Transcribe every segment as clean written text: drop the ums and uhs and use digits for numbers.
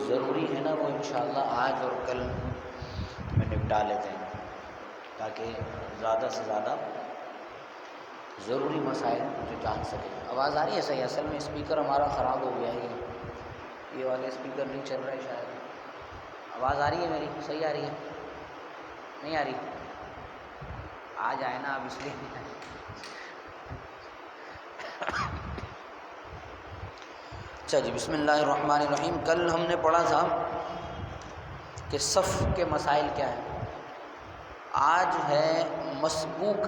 ضروری ہے نا وہ انشاءاللہ آج اور کل میں نپٹا لیتے ہیں، تاکہ زیادہ سے زیادہ ضروری مسائل جو جان سکیں۔ آواز آ رہی ہے صحیح؟ اصل میں اسپیکر ہمارا خراب ہو گیا ہے، یہ والے اسپیکر نہیں چل رہے شاید۔ آواز آ رہی ہے میری؟ صحیح آ رہی ہے؟ نہیں آ رہی؟ آ جائے نا، اب اس لیے نہیں آئی۔ اچھا جی، بسم اللہ الرحمن الرحیم۔ کل ہم نے پڑھا تھا کہ صف کے مسائل کیا ہیں۔ آج ہے مسبوق،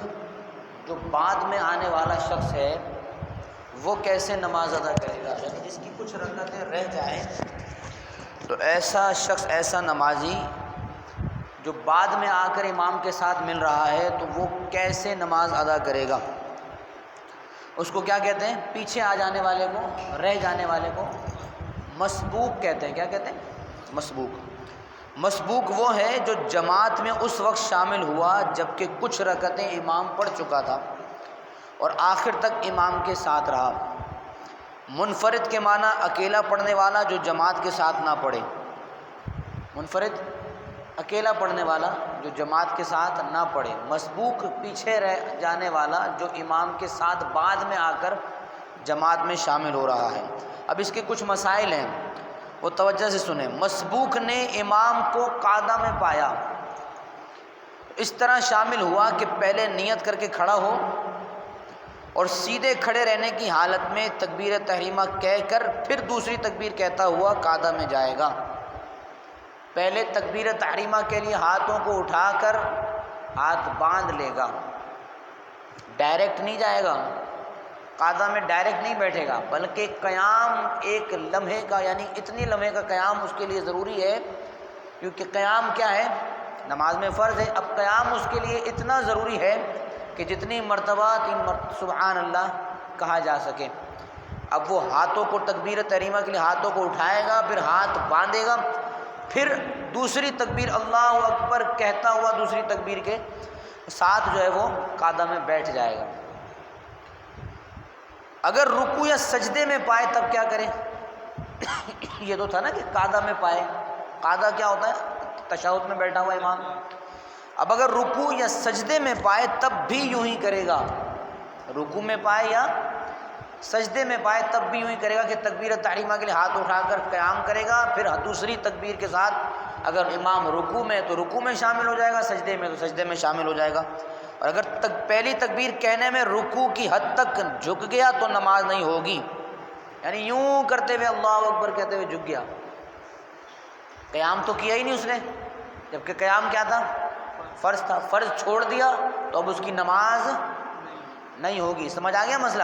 جو بعد میں آنے والا شخص ہے وہ کیسے نماز ادا کرے گا، یعنی جس کی کچھ رکعتیں رہ جائیں تو ایسا شخص، ایسا نمازی جو بعد میں آ کر امام کے ساتھ مل رہا ہے تو وہ کیسے نماز ادا کرے گا۔ اس کو کیا کہتے ہیں؟ پیچھے آ جانے والے کو، رہ جانے والے کو مسبوق کہتے ہیں۔ کیا کہتے ہیں؟ مسبوق۔ مسبوق وہ ہے جو جماعت میں اس وقت شامل ہوا جبکہ کچھ رکعتیں امام پڑھ چکا تھا اور آخر تک امام کے ساتھ رہا۔ منفرد کے معنی اکیلا پڑھنے والا جو جماعت کے ساتھ نہ پڑھے۔ منفرد اکیلا پڑھنے والا جو جماعت کے ساتھ نہ پڑھے۔ مسبوق پیچھے رہ جانے والا جو امام کے ساتھ بعد میں آ کر جماعت میں شامل ہو رہا ہے۔ اب اس کے کچھ مسائل ہیں، وہ توجہ سے سنیں۔ مسبوق نے امام کو قعدہ میں پایا، اس طرح شامل ہوا کہ پہلے نیت کر کے کھڑا ہو اور سیدھے کھڑے رہنے کی حالت میں تکبیر تحریمہ کہہ کر پھر دوسری تکبیر کہتا ہوا قعدہ میں جائے گا۔ پہلے تکبیر تحریمہ کے لیے ہاتھوں کو اٹھا کر ہاتھ باندھ لے گا، ڈائریکٹ نہیں جائے گا، قعدہ میں ڈائریکٹ نہیں بیٹھے گا، بلکہ قیام ایک لمحے کا، یعنی اتنی لمحے کا قیام اس کے لیے ضروری ہے، کیونکہ قیام کیا ہے؟ نماز میں فرض ہے۔ اب قیام اس کے لیے اتنا ضروری ہے کہ جتنی مرتبہ 3 مرتبہ سبحان اللہ کہا جا سکے۔ اب وہ ہاتھوں کو تکبیر تحریمہ کے لیے ہاتھوں کو اٹھائے گا، پھر ہاتھ باندھے گا، پھر دوسری تکبیر اللہ اکبر کہتا ہوا دوسری تکبیر کے ساتھ جو ہے وہ قعدہ میں بیٹھ جائے گا۔ اگر رکوع یا سجدے میں پائے تب کیا کرے؟ یہ تو تھا نا کہ قعدہ میں پائے۔ قعدہ کیا ہوتا ہے؟ تشہد میں بیٹھا ہوا امام۔ اب اگر رکوع یا سجدے میں پائے تب بھی یوں ہی کرے گا۔ رکوع میں پائے یا سجدے میں پائے تب بھی یوں ہی کرے گا کہ تکبیر تحریمہ کے لیے ہاتھ اٹھا کر قیام کرے گا، پھر دوسری تکبیر کے ساتھ اگر امام رکوع میں تو رکوع میں شامل ہو جائے گا، سجدے میں تو سجدے میں شامل ہو جائے گا۔ اور اگر پہلی تکبیر کہنے میں رکوع کی حد تک جھک گیا تو نماز نہیں ہوگی، یعنی یوں کرتے ہوئے اللہ اکبر کہتے ہوئے جھک گیا، قیام تو کیا ہی نہیں اس نے، جبکہ قیام کیا تھا؟ فرض تھا۔ فرض چھوڑ دیا تو اب اس کی نماز نہیں ہوگی۔ سمجھ آ گیا مسئلہ؟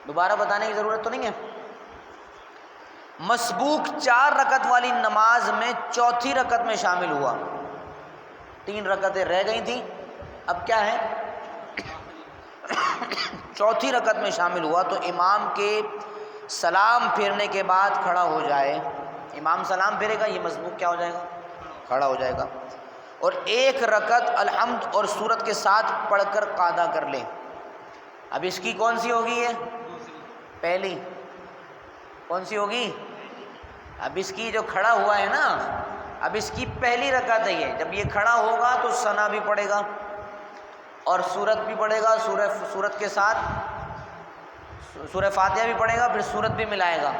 دوبارہ بتانے کی ضرورت تو نہیں ہے۔ مسبوق 4 رکعت والی نماز میں چوتھی رکعت میں شامل ہوا، 3 رکعتیں رہ گئی تھیں، اب کیا ہے؟ چوتھی رکعت میں شامل ہوا تو امام کے سلام پھیرنے کے بعد کھڑا ہو جائے۔ امام سلام پھیرے گا، یہ مسبوق کیا ہو جائے گا؟ کھڑا ہو جائے گا، اور 1 رکعت الحمد اور سورت کے ساتھ پڑھ کر قعدہ کر لے۔ اب اس کی کون سی ہوگی؟ یہ پہلی کون سی ہوگی؟ اب اس کی جو کھڑا ہوا ہے نا، اب اس کی پہلی رکعت ہے یہ۔ جب یہ کھڑا ہوگا تو ثنا بھی پڑھے گا اور سورت بھی پڑھے گا، سورت کے ساتھ سورہ فاتحہ بھی پڑھے گا، پھر سورت بھی ملائے گا،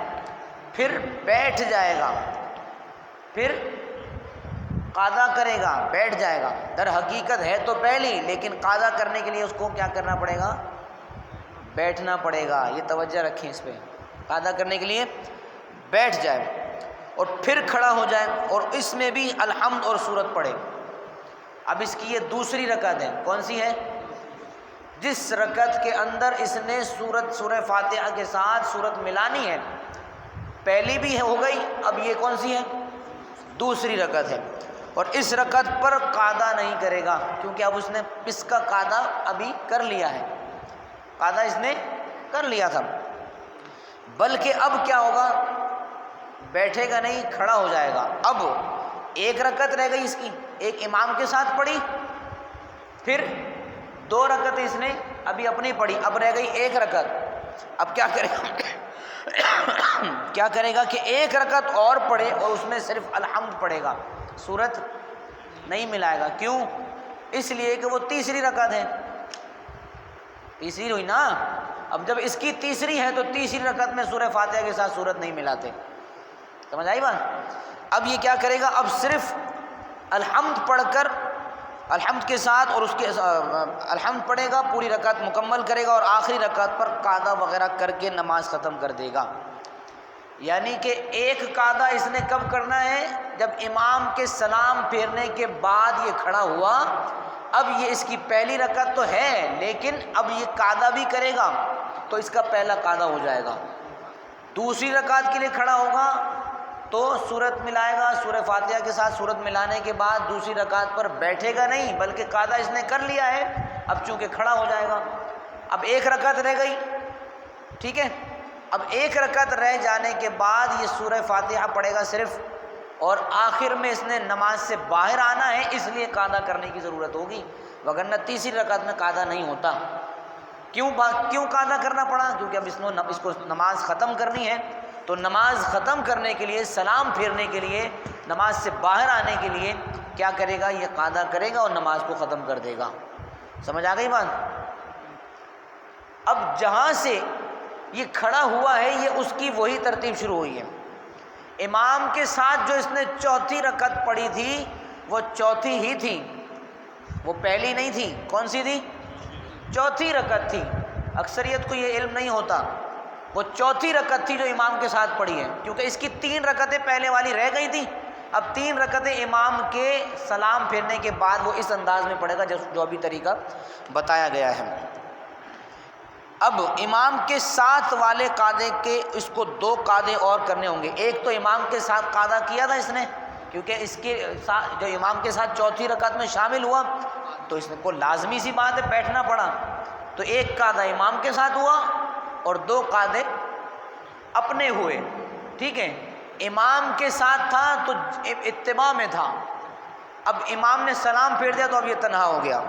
پھر بیٹھ جائے گا، پھر قعدہ کرے گا، بیٹھ جائے گا۔ در حقیقت ہے تو پہلی، لیکن قعدہ کرنے کے لیے اس کو کیا کرنا پڑے گا؟ بیٹھنا پڑے گا۔ یہ توجہ رکھیں اس پہ، قعدہ کرنے کے لیے بیٹھ جائے اور پھر کھڑا ہو جائے اور اس میں بھی الحمد اور سورت پڑھے۔ اب اس کی یہ دوسری رکعت ہے، کون سی ہے؟ جس رکعت کے اندر اس نے سورہ فاتحہ کے ساتھ سورت ملانی ہے، پہلی بھی ہو گئی، اب یہ کون سی ہے؟ دوسری رکعت ہے، اور اس رکعت پر قعدہ نہیں کرے گا، کیونکہ اب اس نے اس کا قعدہ ابھی کر لیا ہے، قعدہ اس نے کر لیا تھا، بلکہ اب کیا ہوگا؟ بیٹھے گا نہیں، کھڑا ہو جائے گا۔ اب 1 رکعت رہ گئی اس کی، ایک امام کے ساتھ پڑھی، پھر 2 رکعت اس نے ابھی اپنی پڑھی، اب رہ گئی 1 رکعت۔ اب کیا کرے گا؟ کیا کرے گا کہ ایک رکعت اور پڑھے اور اس میں صرف الحمد پڑھے گا، سورت نہیں ملائے گا۔ کیوں؟ اس لیے کہ وہ تیسری رکعت ہے، تیسری ہوئی نا۔ اب جب اس کی تیسری ہے تو تیسری رکعت میں سورہ فاتحہ کے ساتھ سورت نہیں ملاتے، سمجھ آئی بات؟ اب یہ کیا کرے گا، اب صرف الحمد پڑھ کر، الحمد کے ساتھ اور اس کے الحمد پڑھے گا، پوری رکعت مکمل کرے گا اور آخری رکعت پر قعدہ وغیرہ کر کے نماز ختم کر دے گا۔ یعنی کہ ایک قعدہ اس نے کب کرنا ہے؟ جب امام کے سلام پھیرنے کے بعد یہ کھڑا ہوا، اب یہ اس کی پہلی رکعت تو ہے لیکن اب یہ قعدہ بھی کرے گا تو اس کا پہلا قعدہ ہو جائے گا۔ دوسری رکعت کے لیے کھڑا ہوگا تو سورت ملائے گا، سورہ فاتحہ کے ساتھ سورت ملانے کے بعد دوسری رکعت پر بیٹھے گا نہیں بلکہ قعدہ اس نے کر لیا ہے، اب چونکہ کھڑا ہو جائے گا۔ اب ایک رکعت رہ گئی، ٹھیک ہے، اب ایک رکعت رہ جانے کے بعد یہ سورہ فاتحہ پڑھے گا صرف، اور آخر میں اس نے نماز سے باہر آنا ہے اس لیے قعدہ کرنے کی ضرورت ہوگی، وگرنہ تیسری رکعت میں قعدہ نہیں ہوتا۔ کیوں قعدہ کرنا پڑا؟ کیونکہ اب اس کو نماز ختم کرنی ہے، تو نماز ختم کرنے کے لیے، سلام پھیرنے کے لیے، نماز سے باہر آنے کے لیے کیا کرے گا؟ یہ قعدہ کرے گا اور نماز کو ختم کر دے گا۔ سمجھ آ گئی بات؟ اب جہاں سے یہ کھڑا ہوا ہے یہ اس کی وہی ترتیب شروع ہوئی ہے۔ امام کے ساتھ جو اس نے چوتھی رکعت پڑھی تھی وہ چوتھی ہی تھی، وہ پہلی نہیں تھی۔ کون سی تھی؟ چوتھی رکعت تھی۔ اکثریت کو یہ علم نہیں ہوتا، وہ چوتھی رکعت تھی جو امام کے ساتھ پڑھی ہے، کیونکہ اس کی 3 رکعتیں پہلے والی رہ گئی تھی، اب 3 رکعتیں امام کے سلام پھیرنے کے بعد وہ اس انداز میں پڑھے گا جو ابھی طریقہ بتایا گیا ہے۔ اب امام کے ساتھ والے قعدے کے اس کو 2 قعدے اور کرنے ہوں گے۔ ایک تو امام کے ساتھ قعدہ کیا تھا اس نے، کیونکہ اس کے ساتھ جو امام کے ساتھ چوتھی رکعت میں شامل ہوا تو اس کو لازمی سی بات ہے بیٹھنا پڑا، تو ایک قعدہ امام کے ساتھ ہوا اور 2 قعدے اپنے ہوئے، ٹھیک ہے۔ امام کے ساتھ تھا تو اتباع میں تھا، اب امام نے سلام پھیر دیا تو اب یہ تنہا ہو گیا۔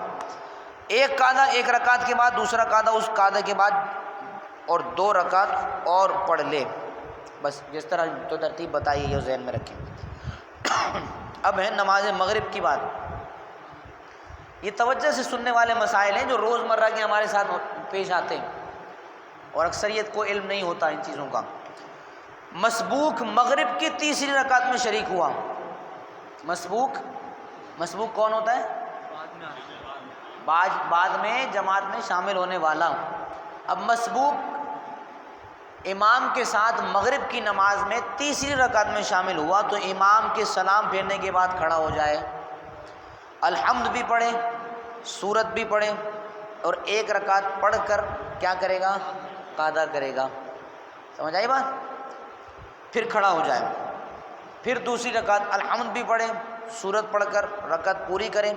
ایک قعدہ ایک رکعت کے بعد، دوسرا قعدہ اس قعدے کے بعد، اور 2 رکعت اور پڑھ لے، بس جس طرح تو ترتیب بتائی ہے یہ ذہن میں رکھیں۔ اب ہے نماز مغرب کی بات۔ یہ توجہ سے سننے والے مسائل ہیں جو روزمرہ کے ہمارے ساتھ پیش آتے ہیں اور اکثریت کو علم نہیں ہوتا ان چیزوں کا۔ مسبوق مغرب کی تیسری رکعت میں شریک ہوا۔ مسبوق کون ہوتا ہے؟ بعد میں جماعت میں شامل ہونے والا۔ اب مسبوق امام کے ساتھ مغرب کی نماز میں تیسری رکعت میں شامل ہوا تو امام کے سلام پھیرنے کے بعد کھڑا ہو جائے، الحمد بھی پڑھے، سورت بھی پڑھے، اور 1 رکعت پڑھ کر کیا کرے گا؟ قعدہ کرے گا۔ سمجھ آئی بات؟ پھر کھڑا ہو جائے، پھر دوسری رکعت الحمد بھی پڑھے، سورت پڑھ کر رکعت پوری کرے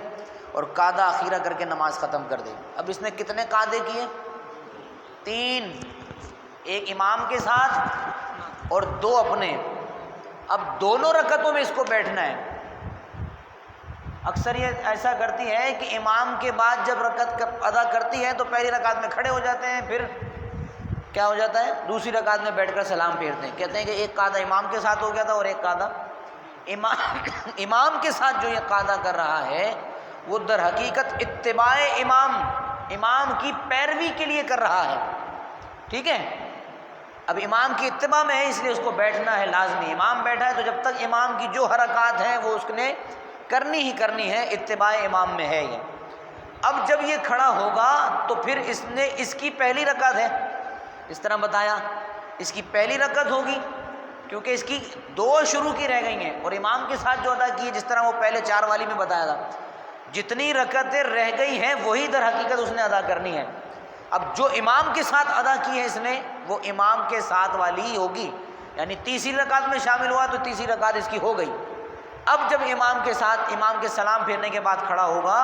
اور قعدہ اخیرہ کر کے نماز ختم کر دے۔ اب اس نے کتنے قعدے کیے؟ 3، ایک امام کے ساتھ اور 2 اپنے۔ اب دونوں رکعتوں میں اس کو بیٹھنا ہے۔ اکثریت ایسا کرتی ہے کہ امام کے بعد جب رکعت ادا کرتی ہے تو پہلی رکعت میں کھڑے ہو جاتے ہیں، پھر کیا ہو جاتا ہے؟ دوسری رکعت میں بیٹھ کر سلام پھیرتے ہیں۔ کہتے ہیں کہ ایک قعدہ امام کے ساتھ ہو گیا تھا اور ایک قعدہ امام کے ساتھ جو یہ قعدہ کر رہا ہے وہ در حقیقت اتباع امام کی پیروی کے لیے کر رہا ہے، ٹھیک ہے۔ اب امام کی اتباع میں ہے اس لیے اس کو بیٹھنا ہے لازمی۔ امام بیٹھا ہے تو جب تک امام کی جو حرکات ہیں وہ اس نے کرنی ہی کرنی ہے، اتباع امام میں ہے یہ۔ اب جب یہ کھڑا ہوگا تو پھر اس کی پہلی رکعت ہے، اس طرح بتایا، اس کی پہلی رکعت ہوگی کیونکہ اس کی 2 شروع کی رہ گئی ہیں اور امام کے ساتھ جو ادا کی ہے جس طرح وہ پہلے 4 والی میں بتایا تھا، جتنی رکعتیں رہ گئی ہیں وہی در حقیقت اس نے ادا کرنی ہے۔ اب جو امام کے ساتھ ادا کی ہے اس نے وہ امام کے ساتھ والی ہی ہوگی، یعنی تیسری رکعت میں شامل ہوا تو تیسری رکعت اس کی ہو گئی۔ اب جب امام کے ساتھ امام کے سلام پھیرنے کے بعد کھڑا ہوگا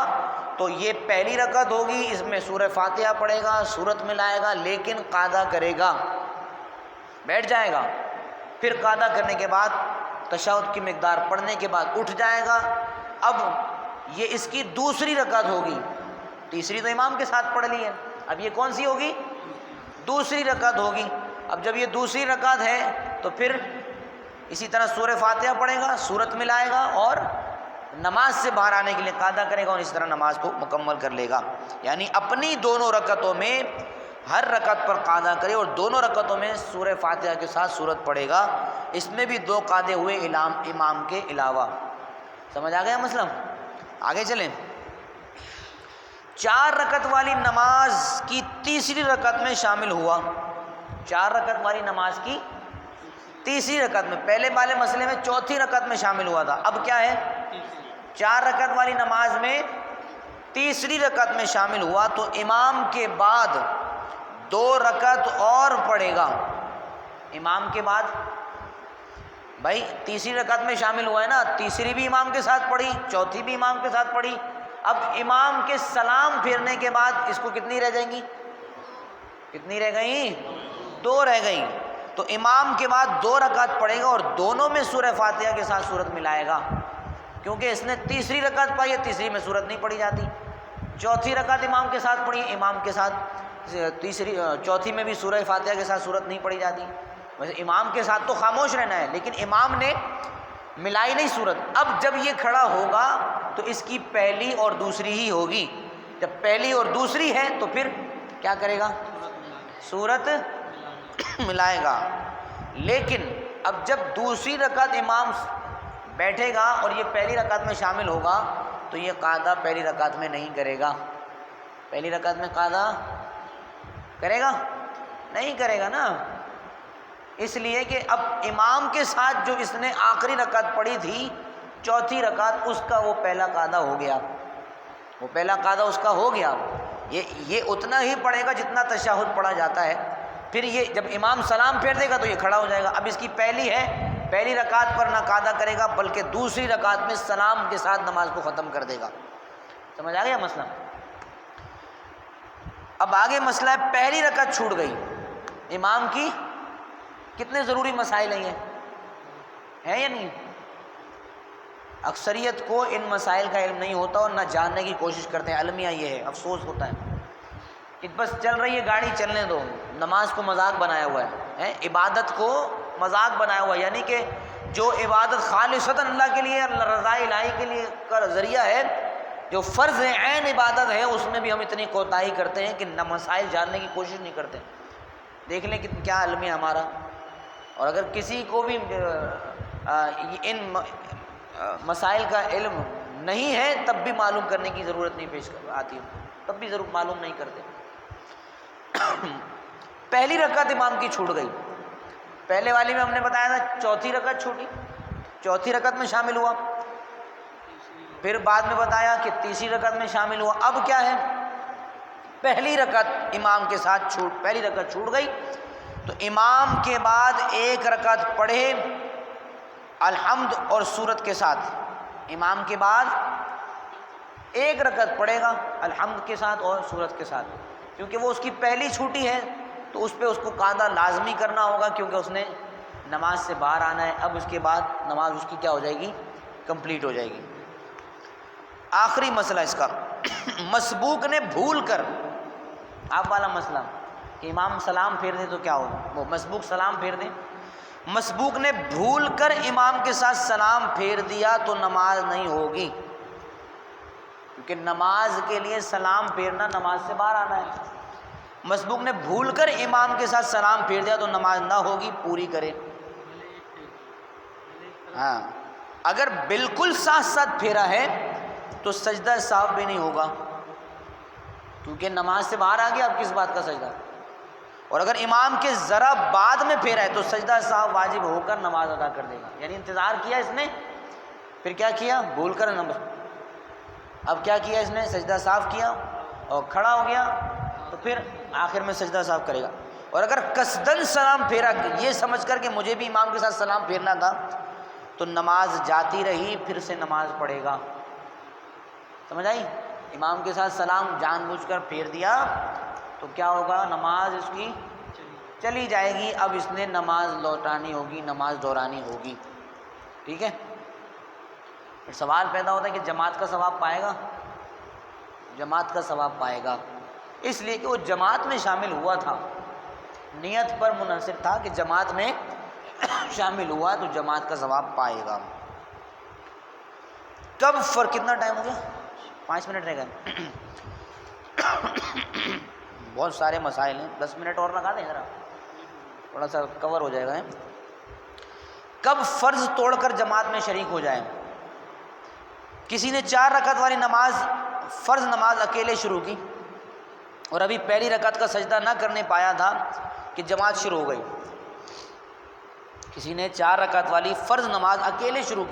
تو یہ پہلی رکعت ہوگی، اس میں سورہ فاتحہ پڑھے گا، سورت ملائے گا، لیکن قعدہ کرے گا، بیٹھ جائے گا، پھر قعدہ کرنے کے بعد تشہد کی مقدار پڑھنے کے بعد اٹھ جائے گا۔ اب یہ اس کی دوسری رکعت ہوگی، تیسری تو امام کے ساتھ پڑھ لی ہے، اب یہ کون سی ہوگی؟ دوسری رکعت ہوگی۔ اب جب یہ دوسری رکعت ہے تو پھر اسی طرح سورہ فاتحہ پڑھے گا، سورت ملائے گا اور نماز سے باہر آنے کے لیے قاعدہ کرے گا اور اس طرح نماز کو مکمل کر لے گا. یعنی اپنی دونوں رکعتوں میں ہر رکعت پر قاعدہ کرے اور دونوں رکعتوں میں سورہ فاتحہ کے ساتھ سورت پڑھے گا. اس میں بھی 2 قاعدے ہوئے امام کے علاوہ. سمجھ آ گیا مسئلہ؟ آگے چلیں. 4 رکعت والی نماز کی تیسری رکعت میں شامل ہوا. 4 رکعت والی نماز کی تیسری رکعت میں، پہلے والے مسئلے میں چوتھی رکعت میں شامل ہوا تھا، اب کیا ہے 4 رکعت والی نماز میں تیسری رکعت میں شامل ہوا تو امام کے بعد 2 رکعت اور پڑھے گا. امام کے بعد بھائی تیسری رکعت میں شامل ہوا ہے نا، تیسری بھی امام کے ساتھ پڑھی، چوتھی بھی امام کے ساتھ پڑھی. اب امام کے سلام پھیرنے کے بعد اس کو کتنی رہ جائیں گی؟ کتنی رہ گئیں؟ 2 رہ گئیں. تو امام کے بعد 2 رکعت پڑھے گا اور دونوں میں سورہ فاتحہ کے ساتھ سورت ملائے گا، کیونکہ اس نے تیسری رکعت پڑھی ہے، تیسری میں سورت نہیں پڑھی جاتی. چوتھی رکعت امام کے ساتھ پڑھی، امام کے ساتھ چوتھی میں بھی سورہ فاتحہ کے ساتھ سورت نہیں پڑھی جاتی. ویسے امام کے ساتھ تو خاموش رہنا ہے، لیکن امام نے ملائی نہیں سورت. اب جب یہ کھڑا ہوگا تو اس کی پہلی اور دوسری ہی ہوگی. جب پہلی اور دوسری ہے تو پھر کیا کرے گا؟ سورت ملائے گا. لیکن اب جب دوسری رکعت امام بیٹھے گا اور یہ پہلی رکعت میں شامل ہوگا تو یہ قاعدہ پہلی رکعت میں نہیں کرے گا. پہلی رکعت میں قاعدہ کرے گا؟ نہیں کرے گا نا، اس لیے کہ اب امام کے ساتھ جو اس نے آخری رکعت پڑھی تھی چوتھی رکعت، اس کا وہ پہلا قاعدہ ہو گیا، وہ پہلا قاعدہ اس کا ہو گیا. یہ اتنا ہی پڑھے گا جتنا تشہد پڑھا جاتا ہے. پھر یہ جب امام سلام پھیر دے گا تو یہ کھڑا ہو جائے گا. اب اس کی پہلی ہے، پہلی رکعت پر نہ قاعدہ کرے گا بلکہ دوسری رکعت میں سلام کے ساتھ نماز کو ختم کر دے گا. سمجھ آ گیا مسئلہ؟ اب آگے مسئلہ ہے پہلی رکعت چھوٹ گئی امام کی. کتنے ضروری مسائل ہیں یہ، ہے یا نہیں؟ اکثریت کو ان مسائل کا علم نہیں ہوتا اور نہ جاننے کی کوشش کرتے ہیں. المیہ یہ ہے، افسوس ہوتا ہے کہ بس چل رہی ہے گاڑی چلنے دو. نماز کو مذاق بنایا ہوا ہے، عبادت کو مذاق بنایا ہوا ہے. یعنی کہ جو عبادت خالصتاً اللہ کے لیے، اللہ رضا الہی کے لیے کا ذریعہ ہے، جو فرض عین عبادت ہے، اس میں بھی ہم اتنی کوتاہی کرتے ہیں کہ نہ مسائل جاننے کی کوشش نہیں کرتے. دیکھ لیں کہ کیا علم ہے ہمارا. اور اگر کسی کو بھی ان مسائل کا علم نہیں ہے تب بھی معلوم کرنے کی ضرورت نہیں پیش آتی، تب بھی ضرور معلوم نہیں کرتے. پہلی رکعت امام کی چھوٹ گئی. پہلے والی میں ہم نے بتایا تھا چوتھی رکعت چھوٹی، چوتھی رکعت میں شامل ہوا. پھر بعد میں بتایا کہ تیسری رکعت میں شامل ہوا. اب کیا ہے؟ پہلی رکعت امام کے ساتھ پہلی رکعت چھوٹ گئی تو امام کے بعد 1 رکعت پڑھے الحمد اور سورت کے ساتھ. امام کے بعد 1 رکعت پڑھے گا الحمد کے ساتھ اور سورت کے ساتھ، کیونکہ وہ اس کی پہلی چھوٹی ہے تو اس پہ اس کو قاعدہ لازمی کرنا ہوگا، کیونکہ اس نے نماز سے باہر آنا ہے. اب اس کے بعد نماز اس کی کیا ہو جائے گی؟ کمپلیٹ ہو جائے گی. آخری مسئلہ اس کا مسبوق نے بھول کر، آپ والا مسئلہ کہ امام سلام پھیر دیں تو کیا ہو، وہ مسبوق سلام پھیر دیں. مسبوق نے بھول کر امام کے ساتھ سلام پھیر دیا تو نماز نہیں ہوگی، کیونکہ نماز کے لیے سلام پھیرنا نماز سے باہر آنا ہے. مسبوق نے بھول کر امام کے ساتھ سلام پھیر دیا تو نماز نہ ہوگی، پوری کرے. ہاں اگر بالکل ساتھ ساتھ پھیرا ہے تو سجدہ سہو بھی نہیں ہوگا، کیونکہ نماز سے باہر آ گیا، اب کس بات کا سجدہ. اور اگر امام کے ذرا بعد میں پھیرا ہے تو سجدہ سہو واجب ہو کر نماز ادا کر دے گا. یعنی انتظار کیا اس نے، پھر کیا کیا؟ بھول کر اب کیا کیا اس نے؟ سجدہ سہو کیا اور کھڑا ہو گیا تو پھر آخر میں سجدہ سہو کرے گا. اور اگر قصدن سلام پھیرا یہ سمجھ کر کہ مجھے بھی امام کے ساتھ سلام پھیرنا تھا تو نماز جاتی رہی، پھر سے نماز پڑھے گا. سمجھ آئی؟ امام کے ساتھ سلام جان بوجھ کر پھیر دیا تو کیا ہوگا؟ نماز اس کی چلی جائے گی. اب اس نے نماز لوٹانی ہوگی، نماز دہرانی ہوگی. ٹھیک ہے؟ پھر سوال پیدا ہوتا ہے کہ جماعت کا ثواب پائے گا؟ جماعت کا ثواب پائے گا، اس لیے کہ وہ جماعت میں شامل ہوا تھا. نیت پر منحصر تھا کہ جماعت میں شامل ہوا تو جماعت کا ثواب پائے گا۔ کب کتنا ٹائم ہو گیا؟ 5 منٹ رہ گئے۔ بہت سارے مسائل ہیں، 10 منٹ اور لگا دیں ذرا، تھوڑا سا کور ہو جائے گا۔ کب فرض توڑ کر جماعت میں شریک ہو جائے؟ کسی نے 4 رکعت والی نماز، فرض نماز اکیلے شروع کی اور ابھی پہلی رکعت کا سجدہ نہ کرنے پایا تھا کہ جماعت شروع ہو گئی۔ کسی نے 4 رکعت والی فرض نماز اکیلے شروع